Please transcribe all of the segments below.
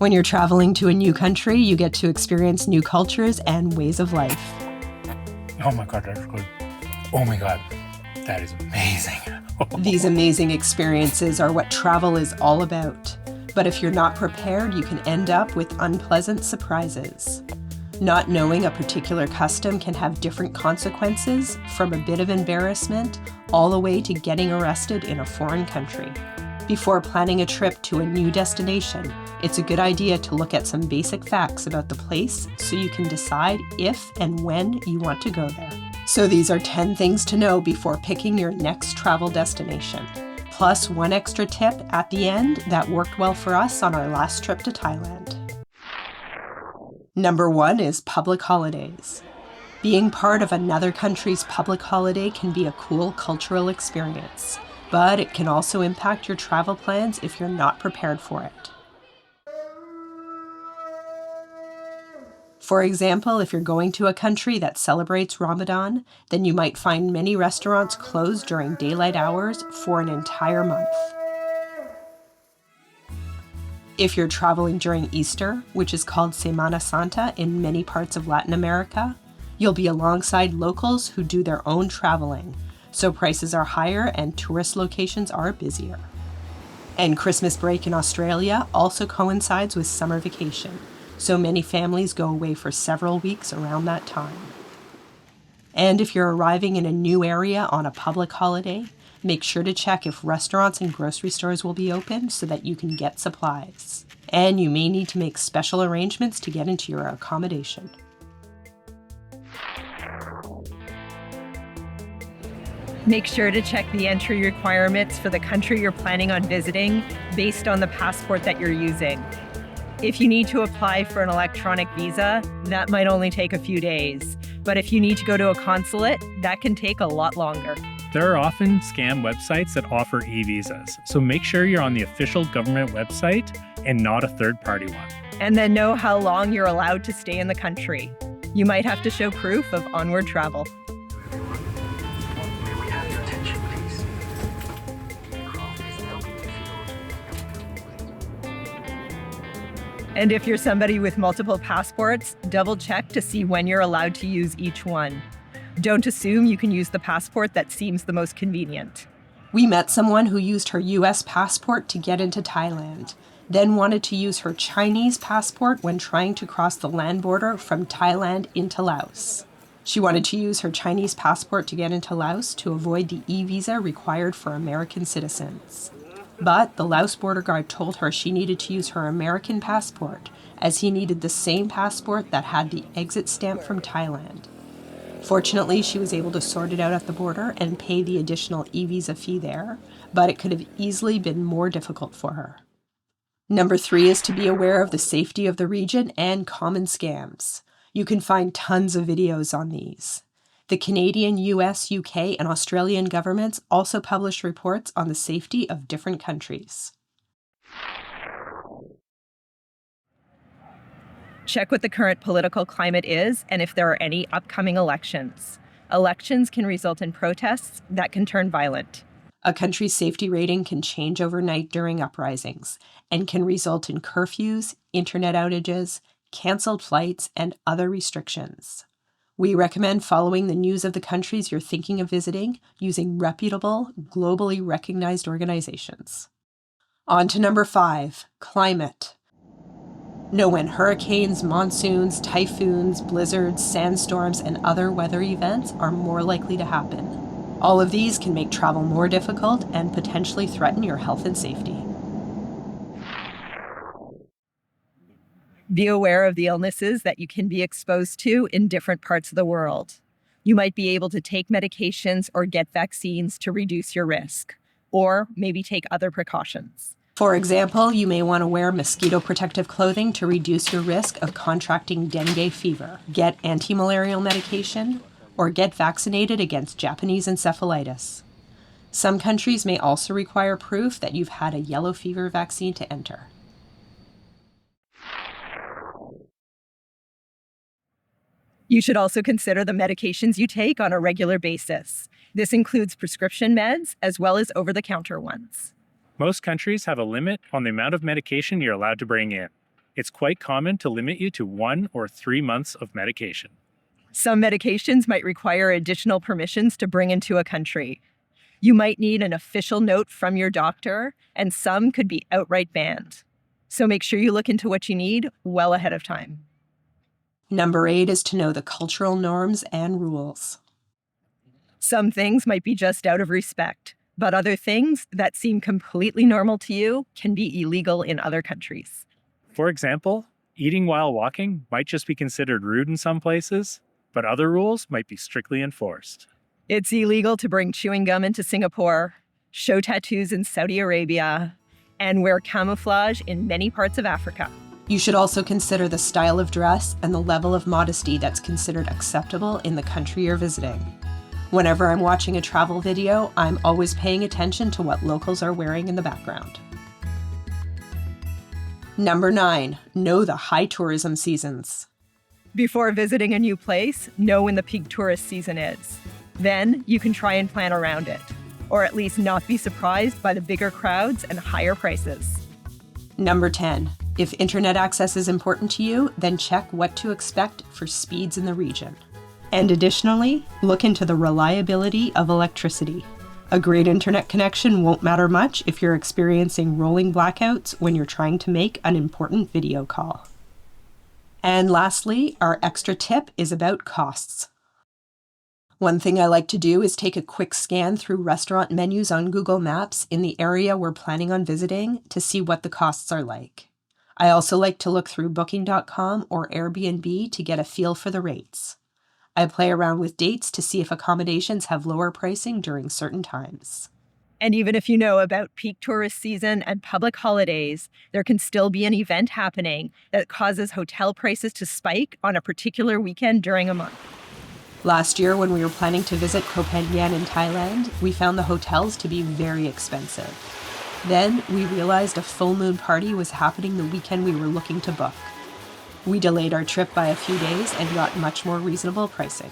When you're traveling to a new country, you get to experience new cultures and ways of life. Oh my God, that's good. Oh my God, that is amazing. These amazing experiences are what travel is all about. But if you're not prepared, you can end up with unpleasant surprises. Not knowing a particular custom can have different consequences, from a bit of embarrassment all the way to getting arrested in a foreign country. Before planning a trip to a new destination, it's a good idea to look at some basic facts about the place so you can decide if and when you want to go there. So these are 10 things to know before picking your next travel destination. Plus one extra tip at the end that worked well for us on our last trip to Thailand. Number 1 is public holidays. Being part of another country's public holiday can be a cool cultural experience, but it can also impact your travel plans if you're not prepared for it. For example, if you're going to a country that celebrates Ramadan, then you might find many restaurants closed during daylight hours for an entire month. If you're traveling during Easter, which is called Semana Santa in many parts of Latin America, you'll be alongside locals who do their own traveling, so prices are higher and tourist locations are busier. And Christmas break in Australia also coincides with summer vacation, so many families go away for several weeks around that time. And if you're arriving in a new area on a public holiday, make sure to check if restaurants and grocery stores will be open so that you can get supplies. And you may need to make special arrangements to get into your accommodation. Make sure to check the entry requirements for the country you're planning on visiting based on the passport that you're using. If you need to apply for an electronic visa, that might only take a few days. But if you need to go to a consulate, that can take a lot longer. There are often scam websites that offer e-visas, so make sure you're on the official government website and not a third-party one. And then know how long you're allowed to stay in the country. You might have to show proof of onward travel. And if you're somebody with multiple passports, double check to see when you're allowed to use each one. Don't assume you can use the passport that seems the most convenient. We met someone who used her US passport to get into Thailand, then wanted to use her Chinese passport when trying to cross the land border from Thailand into Laos. She wanted to use her Chinese passport to get into Laos to avoid the e-visa required for American citizens. But the Laos border guard told her she needed to use her American passport, as he needed the same passport that had the exit stamp from Thailand. Fortunately, she was able to sort it out at the border and pay the additional e-visa fee there, but it could have easily been more difficult for her. Number 3 is to be aware of the safety of the region and common scams. You can find tons of videos on these. The Canadian, US, UK, and Australian governments also publish reports on the safety of different countries. Check what the current political climate is and if there are any upcoming elections. Elections can result in protests that can turn violent. A country's safety rating can change overnight during uprisings and can result in curfews, internet outages, canceled flights, and other restrictions. We recommend following the news of the countries you're thinking of visiting using reputable, globally recognized organizations. On to number 5, climate. Know when hurricanes, monsoons, typhoons, blizzards, sandstorms, and other weather events are more likely to happen. All of these can make travel more difficult and potentially threaten your health and safety. Be aware of the illnesses that you can be exposed to in different parts of the world. You might be able to take medications or get vaccines to reduce your risk, or maybe take other precautions. For example, you may want to wear mosquito protective clothing to reduce your risk of contracting dengue fever, get anti-malarial medication, or get vaccinated against Japanese encephalitis. Some countries may also require proof that you've had a yellow fever vaccine to enter. You should also consider the medications you take on a regular basis. This includes prescription meds as well as over-the-counter ones. Most countries have a limit on the amount of medication you're allowed to bring in. It's quite common to limit you to 1 or 3 months of medication. Some medications might require additional permissions to bring into a country. You might need an official note from your doctor, and some could be outright banned. So make sure you look into what you need well ahead of time. Number 8 is to know the cultural norms and rules. Some things might be just out of respect, but other things that seem completely normal to you can be illegal in other countries. For example, eating while walking might just be considered rude in some places, but other rules might be strictly enforced. It's illegal to bring chewing gum into Singapore, show tattoos in Saudi Arabia, and wear camouflage in many parts of Africa. You should also consider the style of dress and the level of modesty that's considered acceptable in the country you're visiting. Whenever I'm watching a travel video, I'm always paying attention to what locals are wearing in the background. Number 9, know the high tourism seasons. Before visiting a new place, know when the peak tourist season is. Then you can try and plan around it, or at least not be surprised by the bigger crowds and higher prices. Number 10, if internet access is important to you, then check what to expect for speeds in the region. And additionally, look into the reliability of electricity. A great internet connection won't matter much if you're experiencing rolling blackouts when you're trying to make an important video call. And lastly, our extra tip is about costs. One thing I like to do is take a quick scan through restaurant menus on Google Maps in the area we're planning on visiting to see what the costs are like. I also like to look through Booking.com or Airbnb to get a feel for the rates. I play around with dates to see if accommodations have lower pricing during certain times. And even if you know about peak tourist season and public holidays, there can still be an event happening that causes hotel prices to spike on a particular weekend during a month. Last year, when we were planning to visit Koh Phangan in Thailand, we found the hotels to be very expensive. Then we realized a full moon party was happening the weekend we were looking to book. We delayed our trip by a few days and got much more reasonable pricing.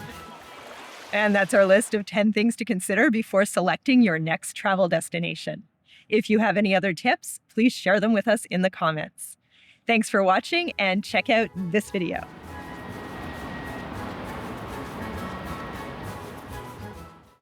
And that's our list of 10 things to consider before selecting your next travel destination. If you have any other tips, please share them with us in the comments. Thanks for watching and check out this video.